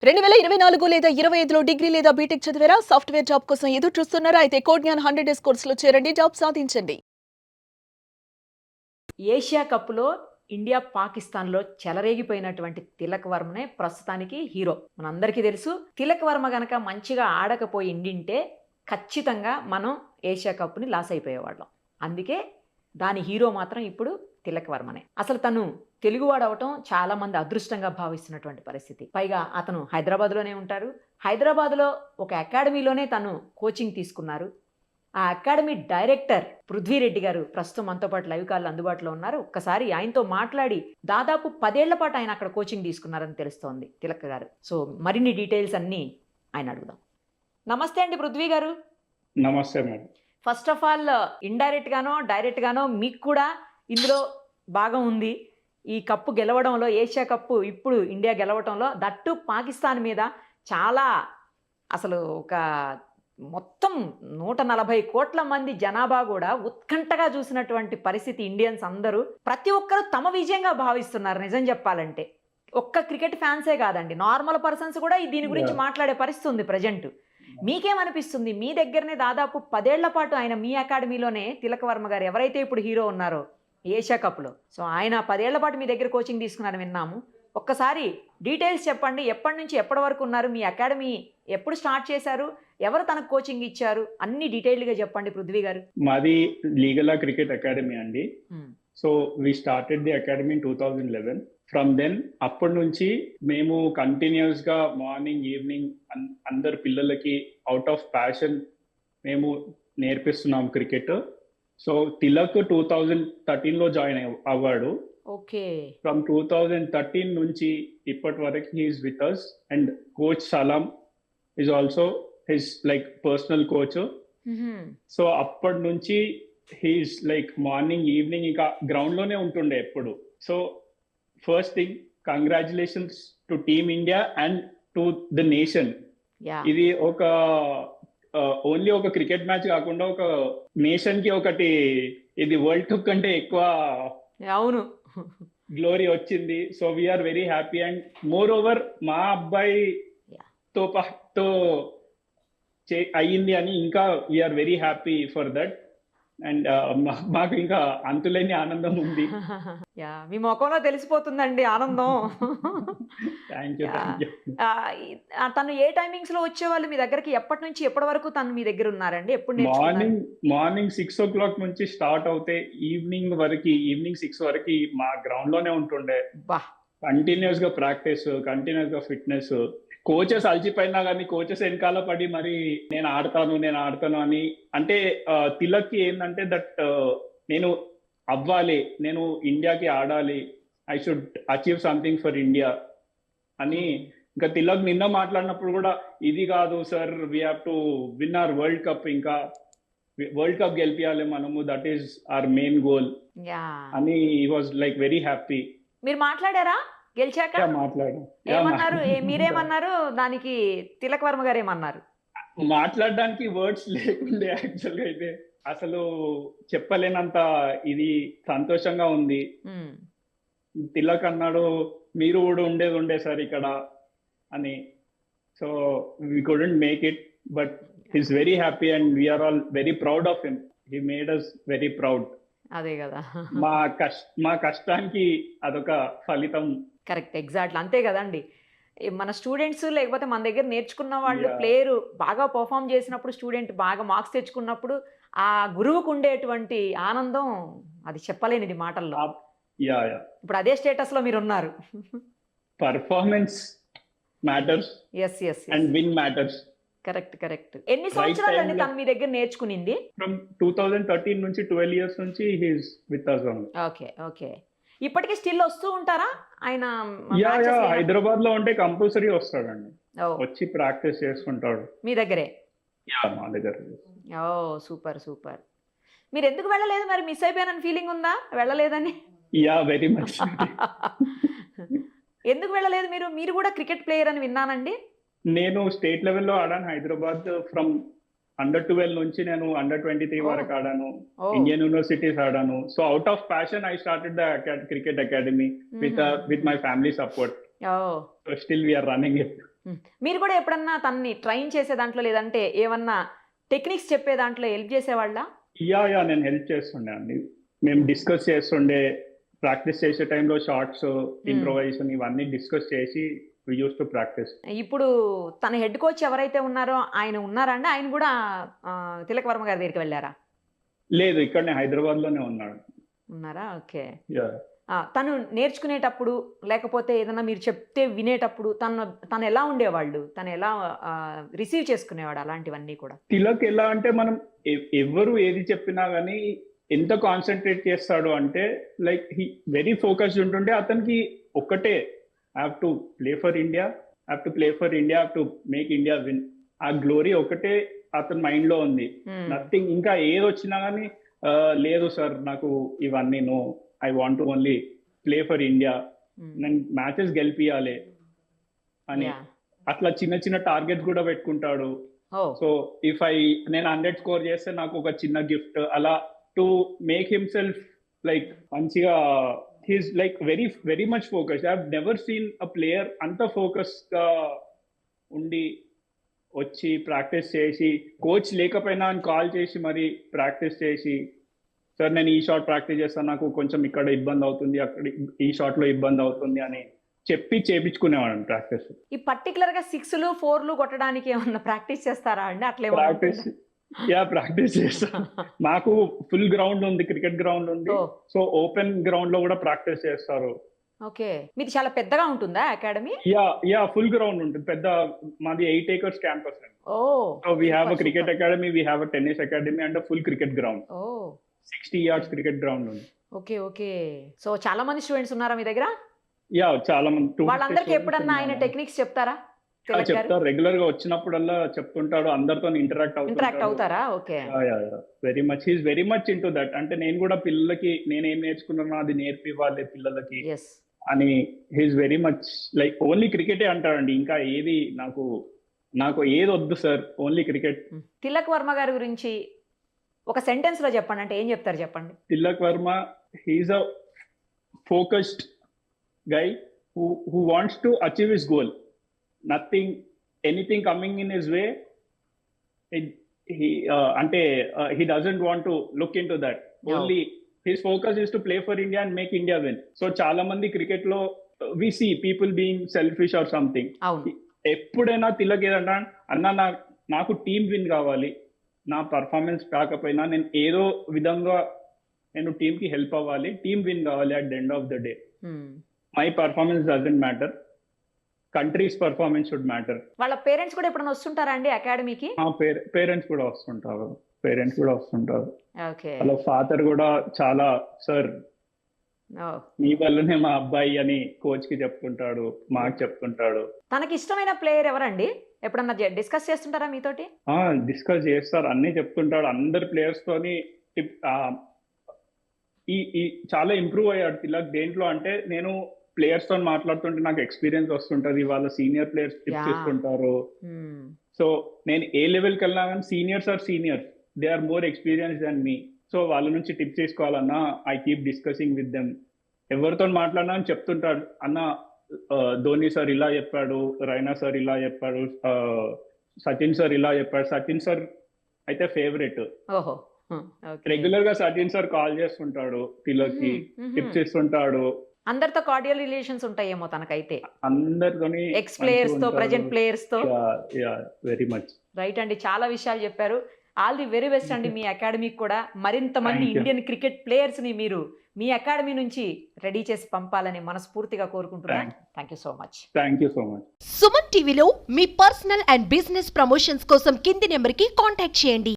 2024 లేదా 25లో డిగ్రీ లేదా బీటెక్ చదివారా? సాఫ్ట్‌వేర్ జాబ్ కోసం ఎదురు చూస్తున్నారా? అయితే కోడ్‌జ్ఞాన్ 100 డేస్ కోర్సులో చేరండి. జాబ్ సాధించండి. ఏషియా కప్‌లో ఇండియా, పాకిస్తాన్‌లో చెలరేగిపోయినటువంటి తిలక్ వర్మనే ప్రస్తుతానికి హీరో. మనందరికీ తెలుసు. తిలక్ వర్మ గనక మంచిగా ఆడకపోయి ఉండింటే ఖచ్చితంగా మనం ఏషియా కప్‌ని లాస్ అయిపోయేవాళ్ళం. అందుకే దాని హీరో మాత్రం ఇప్పుడు తిలక్ వర్మనే. అసలు తను తెలుగువాడవటం చాలామంది అదృష్టంగా భావిస్తున్నటువంటి పరిస్థితి. పైగా అతను హైదరాబాద్‌లోనే ఉంటారు. హైదరాబాద్‌లో ఒక అకాడమీలోనే తను కోచింగ్ తీసుకున్నారు. ఆ అకాడమీ డైరెక్టర్ పృథ్వీరెడ్డి గారు ప్రస్తుతం మనతో పాటు లైవ్ కాల్‌లో అందుబాటులో ఉన్నారు. ఒక్కసారి ఆయనతో మాట్లాడి దాదాపు 10 ఏళ్ల పాటు ఆయన అక్కడ కోచింగ్ తీసుకున్నారని తెలుస్తోంది తిలక్ గారు. సో, మరిన్ని డీటెయిల్స్ అన్నీ ఆయన అడుగుదాం. నమస్తే అండి పృథ్వీ గారు. నమస్తే మేడం. ఫస్ట్ ఆఫ్ ఆల్ ఇండైరెక్ట్ గానో, డైరెక్ట్ గానో మీకు కూడా ఇందులో భాగం ఉంది. ఈ కప్పు గెలవడంలో, ఏషియా కప్పు ఇప్పుడు ఇండియా గెలవటంలో దట్టు పాకిస్తాన్ మీద చాలా అసలు ఒక మొత్తం 140 కోట్ల మంది జనాభా గూడా ఉత్కంఠగా చూసినటువంటి పరిస్థితి ఇండియన్స్ అందరూ. ప్రతి ఒక్కరు తమ విజయంగా భావిస్తున్నారు నిజం చెప్పాలంటే. ఒక్క క్రికెట్ ఫ్యాన్సే కాదండి. నార్మల్ పర్సన్స్ కూడా దీని గురించి మాట్లాడే పరిస్థితి ఉంది ప్రెజెంట్. మీకేమనిపిస్తుంది? మీ దగ్గరనే దాదాపు 10 ఏళ్ల పాటు ఆయన మీ అకాడమీలోనే తిలక్ వర్మ గారు ఎవరైతే ఇప్పుడు హీరో ఉన్నారో ఏషియా కప్‌లో. సో, ఆయన 10 ఏళ్ల పాటు మీ దగ్గర కోచింగ్ తీసుకున్నారని విన్నాము. ఒక్కసారి డీటెయిల్స్ చెప్పండి. ఎప్పటి నుంచి ఎప్పటి వరకు ఉన్నారు? మీ అకాడమీ ఎప్పుడు స్టార్ట్ చేశారు? ఎవరు తనకు కోచింగ్ ఇచ్చారు? అన్ని డీటెయిల్డ్‌గా చెప్పండి పృథ్వీ గారు. మాది లీగలా క్రికెట్ అకాడమీ అండి. Hmm. So we started the academy in 2011. From then అప్పటి నుంచి మేము కంటిన్యూస్గా మార్నింగ్ ఈవినింగ్ అందరు పిల్లలకి అవుట్ ఆఫ్ ప్యాషన్ మేము నేర్పిస్తున్నాం క్రికెట్. సో తిలక్ 2013లో జాయిన్ అవ్వాడు. ఓకే. ఫ్రమ్ 2013 నుంచి ఇప్పటి వరకు he's with us and coach Salam is also his like personal coach. హుహు. సో అప్పటి నుంచి హీఈస్ లైక్ మార్నింగ్ ఈవినింగ్ ఇంకా గ్రౌండ్లోనే ఉంటుండే ఎప్పుడు. So first thing congratulations to team India and to the nation. Yeah! ఇది ఒక ఓన్లీ ఒక క్రికెట్ మ్యాచ్ కాకుండా ఒక నేషన్ కి ఒకటి ఇది వరల్డ్ కప్ కంటే ఎక్కువ అవును. గ్లోరీ వచ్చింది. So we're very happy and moreover మా అబ్బాయి యాహ్! తో అయ్యింది అని ఇంకా we're very happy for that. And మాకు ఇంకా అంతులేని ఆనందం ఉంది. యాహ్! మీ మొఖంలో తెలిసిపోతుందండి ఆనందం. Thank you, yeah! Thank you. తను ఏ టైమింగ్స్‌లో వచ్చేవాళ్ళు మీ దగ్గరికి? ఎప్పటి నుంచి ఎప్పటి వరకు తను మీ దగ్గర ఉన్నారండి? ఎప్పుడు నేర్చుకున్నారు? మార్నింగ్ 6 o'clock నుంచి స్టార్ట్ అవుతే ఈవినింగ్ 6 వరకు మా గ్రౌండ్ లోనే ఉంటుండే. అబ్బా! కంటిన్యూస్ గా ప్రాక్టీస్, కంటిన్యూస్ గా ఫిట్నెస్. కోచెస్ అలసిపోయినా కానీ కోచెస్ వెనకాల పడి మరి నేను ఆడతాను అని అంటే తిలక్కి ఏంటంటే దట్ నేను అవ్వాలి, నేను ఇండియాకి ఆడాలి, I should achieve something for India అని. ఇంకా తిలక్ నిన్న మాట్లాడినప్పుడు కూడా ఇది కాదు sir, we have to win our world cup, ఇంకా వరల్డ్ కప్ గెలిపియాలి మనము, that is our main goal yeah! అని he was like very happy. మీరు మాట్లాడారా గెలిచాక? ఏమన్నారు? మీరేమన్నారు? దానికి తిలక్ వర్మ గారు ఏమన్నారు? మాట్లాడడానికి వర్డ్స్ లేకుండే యాక్చువల్గా అయితే. అసలు చెప్పలేనంత ఇది సంతోషంగా ఉంది. హ్మ్. తిలక్ అన్నాడు మీరు కూడా ఉండే సార్ ఇక్కడ అని. So we couldn't make it but he's very happy and we're all very proud of him. He made us very proud. అదే గదా! మా కష్టానికి అదొక ఫలితం. కరెక్ట్. ఎగ్జాక్ట్‌లీ. అంతే గదండీ! మన స్టూడెంట్స్ లేకపోతే మన దగ్గర నేర్చుకున్న వాళ్ళు Yeah. ప్లేయరు బాగా పెర్ఫార్మ్ చేసినప్పుడు, స్టూడెంట్ బాగా మార్క్స్ తెచ్చుకున్నప్పుడు, ఆ గురువుకు ఉండేటువంటి ఆనందం అది చెప్పలేనిది మాటల్లో. యా ఇప్పుడు అదే స్టేటస్‌లో మీరున్నారు. Performance matters yes. And win matters. Correct. ఎన్ని సంవత్సరాలండి తను మీ దగ్గర నేర్చుకునింది? ఫ్రమ్ 2013 నుంచి 12 years నుంచి he's with us only. Okay. ఇప్పటికి స్టిల్ వస్తూ ఉంటారా? ఆయన యా మ్యాచెస్ లేనప్పుడు? హైదరాబాద్ లో ఉంటే కంపల్సరీ వస్తాడండి. ఓహ్! వచ్చి ప్రాక్టీస్ చేసుకుంటాడు. మీ దగ్గరే? యా మా దగ్గర. ఓహ్! సూపర్. మీరెందుకు వెళ్ళలేదు మరి? మిస్ అయిపోయానని ఫీలింగ్ ఉందా వెళ్ళలేదని? Yeah very much. ఎందుకు వెళ్ళలేదు మీరు? మీరు కూడా క్రికెట్ ప్లేయర్ అని విన్నానండి. నేను స్టేట్ లెవెల్లో ఆడాను హైదరాబాద్. ఫ్రమ్ అండర్ 12 నుంచి నేను అండర్ 23 వరకు ఆడాను. ఓహ్! ఇండియన్ యూనివర్సిటీస్ ఆడాను. So out of passion I started the cricket academy with my family support. Oh! So still we're running it. మీరు కూడా ఎప్పుడన్నా తనని ట్రైన్ చేసే దాంట్లో లేదంటే ఏమన్నా టెక్నిక్స్ చెప్పే దాంట్లో హెల్ప్ చేసేవాళ్ళ? యా నేను హెల్ప్ చేస్తుండే అండి. మేము డిస్కస్ చేస్తుండే, ప్రాక్టీస్ చేసే టైంలో షార్ట్స్, ఇంప్రొవైజేషన్ ఇవన్నీ డిస్కస్ చేసి వి యూస్ టు ప్రాక్టీస్. ఇప్పుడు తన హెడ్ కోచ్ ఎవరైతే ఉన్నారో ఆయన ఉన్నారా అండి? ఆయన కూడా తిలక్ వర్మ గారి దగ్గరికి వెళ్ళారా? లేదు, ఇక్కడనే హైదరాబాద్ లోనే ఉన్నాడు. ఉన్నారా? ఓకే. యా తను నేర్చుకునేటప్పుడు లేకపోతే ఏదైనా మీరు చెప్తే వినేటప్పుడు తను ఎలా ఉండేవాళ్ళు? తను ఎలా రిసీవ్ చేసుకునేవాడు అలాంటివన్నీ కూడా? తిలక్ ఎలా అంటే మనం ఎవరు ఏది చెప్పినా కానీ ఎంత కాన్సన్ట్రేట్ చేస్తాడు అంటే లైక్ హీ వెరీ ఫోకస్డ్ ఉంటుండే. అతనికి ఒక్కటే, have to play for India, have to play for India, have to make India win. ఆ గ్లోరీ ఒకటే అతని మైండ్ లో ఉంది. నథింగ్ ఇంకా ఏది వచ్చినా కానీ లేదు సార్ నాకు ఇవన్నీ no, I want to only play for India, నేను మ్యాచెస్ గెలిపియాలి అని అట్లా చిన్న చిన్న టార్గెట్స్ కూడా పెట్టుకుంటాడు. సో ఇఫ్ నేను 100 స్కోర్ చేస్తే నాకు ఒక చిన్న గిఫ్ట్, అలా టు మేక్ హిమ్సెల్ఫ్ లైక్ మంచిగా he's like very very much focused. I have never seen a player అంత ఫోకస్ గా ఉండి వచ్చి ప్రాక్టీస్ చేసి, కోచ్ లేకపోయినా కాల్ చేసి మరి ప్రాక్టీస్ చేసి, సార్ నేను ఈ షాట్ ప్రాక్టీస్ చేస్తాను, నాకు కొంచెం ఇక్కడ ఇబ్బంది అవుతుంది, అక్కడ ఈ షాట్ లో ఇబ్బంది అవుతుంది అని చెప్పి చేపించుకునేవాడు ప్రాక్టీస్. ఈ పర్టికులర్ గా 6లు 4లు కొట్టడానికి ఏమన్నా ప్రాక్టీస్ చేస్తారా అండి? అట్లే ప్రాక్టీస్ చేస్తాను. మాకు ఫుల్ గ్రౌండ్ ఉంది, క్రికెట్ గ్రౌండ్ ఉంది. సో ఓపెన్ గ్రౌండ్ లో కూడా ప్రాక్టీస్ చేస్తారు. ఓకే. మీది చాలా పెద్దగా ఉంటుందా అకాడమీ? యా ఫుల్ గ్రౌండ్ ఉంటుంది. పెద్ద మాది 8 acres క్యాంపస్ అండి. So we have a cricket academy, we have a tennis academy and full cricket ground. 60 yards cricket ground ఉంది. ఓకే. సో చాలా మంది స్టూడెంట్స్ ఉన్నారా మీ దగ్గర? యా చాలా మంది. వాళ్ళందరికీ ఎప్పుడన్నా ఆయన టెక్నిక్స్ చెప్తారా? చెప్తారు, రెగ్యులర్ గా వచ్చినప్పుడల్లా చెప్తుంటాడు, అందరితో ఇంటరాక్ట్ అవుతారా? Okay. Very much, he's very much into that. అంటే నేను కూడా పిల్లలకి నేనేం నేర్చుకున్నానో అది నేర్పివ్వాలి పిల్లలకి అని. He's very much like only క్రికెటే అంటాడండి, ఇంకా ఏది నాకు ఏది వద్దు sir, only cricket. Tilak Varma గారి గురించి ఒక సెంటెన్స్ లో చెప్పండి అంటే ఏం చెప్తారు చెప్పండి? Tilak Varma, he's a focused guy who wants to achieve his goal. Anything coming in his way, he doesn't want to look into that. Only his focus is to play for India and make India win. So చాలా మంది cricket లో we see people being selfish or something. ఎప్పుడైనా తిలక్ ఏదంటా, అన్న నాకు team win కావాలి, నా performance కాకపోయినా నేను ఏదో విధంగా నేను టీమ్ కి హెల్ప్ అవ్వాలి, టీమ్ విన్ కావాలి. At the end of the day my performance doesn't matter, countries performance should matter. వాళ్ళ పేరెంట్స్ కూడా ఎప్పుడైనా వస్తుంటారా అండి అకాడమీకి? పేరెంట్స్ కూడా వస్తుంటారు. వాళ్ళ ఫాదర్ కూడా చాలా, సార్ మీ వల్లనే మా అబ్బాయి అని కోచ్ కి చెప్తుంటాడు, మాకు చెప్తుంటాడు. తనకి ఇష్టమైన ప్లేయర్ ఎవరండి? ఎప్పుడన్నా డిస్కస్ చేస్తుంటారా మీతోటి? డిస్కస్ చేస్తారు, అన్ని చెప్తుంటాడు. అందరు ప్లేయర్స్ తోని ఈ చాలా ఇంప్రూవ్ అయ్యాడు తిలక్. దేంట్లో అంటే నేను ప్లేయర్స్ తో మాట్లాడుతుంటే నాకు ఎక్స్పీరియన్స్ వస్తుంటది, వాళ్ళ సీనియర్ ప్లేయర్స్ టిప్స్ ఇస్తుంటారు. సో నేను ఏ లెవెల్కి వెళ్ళినా కానీ seniors they are more experience than me. So వాళ్ళ నుంచి టిప్స్ తీసుకోవాలన్నా I keep discussing with them. ఎవరితో మాట్లాడినా అని చెప్తుంటాడు, అన్న ధోని సార్ ఇలా చెప్పాడు, రైనా సార్ ఇలా చెప్పాడు, సచిన్ సార్ ఇలా చెప్పాడు. సచిన్ సార్ అయితే ఫేవరెట్. రెగ్యులర్ గా సచిన్ సార్ కాల్ చేస్తుంటాడు తిలక్ కి, టిప్స్ ఇస్తుంటాడు. అందరితో కార్డియల్ రిలేషన్స్ ఉంటాయేమో తనకైతే, అందరితోని, ఎక్స్ ప్లేయర్స్ తో, ప్రెజెంట్ ప్లేయర్స్ తో. వెరీ మచ్ రైట్ అండి, చాలా విషయాలు చెప్పారు. ఆల్ ది వెరీ బెస్ట్ అండి మీ అకాడమీకి కూడా. మరింత మంది ఇండియన్ క్రికెట్ ప్లేయర్స్ ని మీరు మీ అకాడమీ నుంచి రెడీ చేసి పంపాలని మనస్ఫూర్తిగా కోరుకుంటున్నాను. Thank you so much. Suman టీవీలో మీ పర్సనల్ అండ్ బిజినెస్ ప్రమోషన్స్ కోసం కింది నెంబర్ కి కాంటాక్ట్ చేయండి.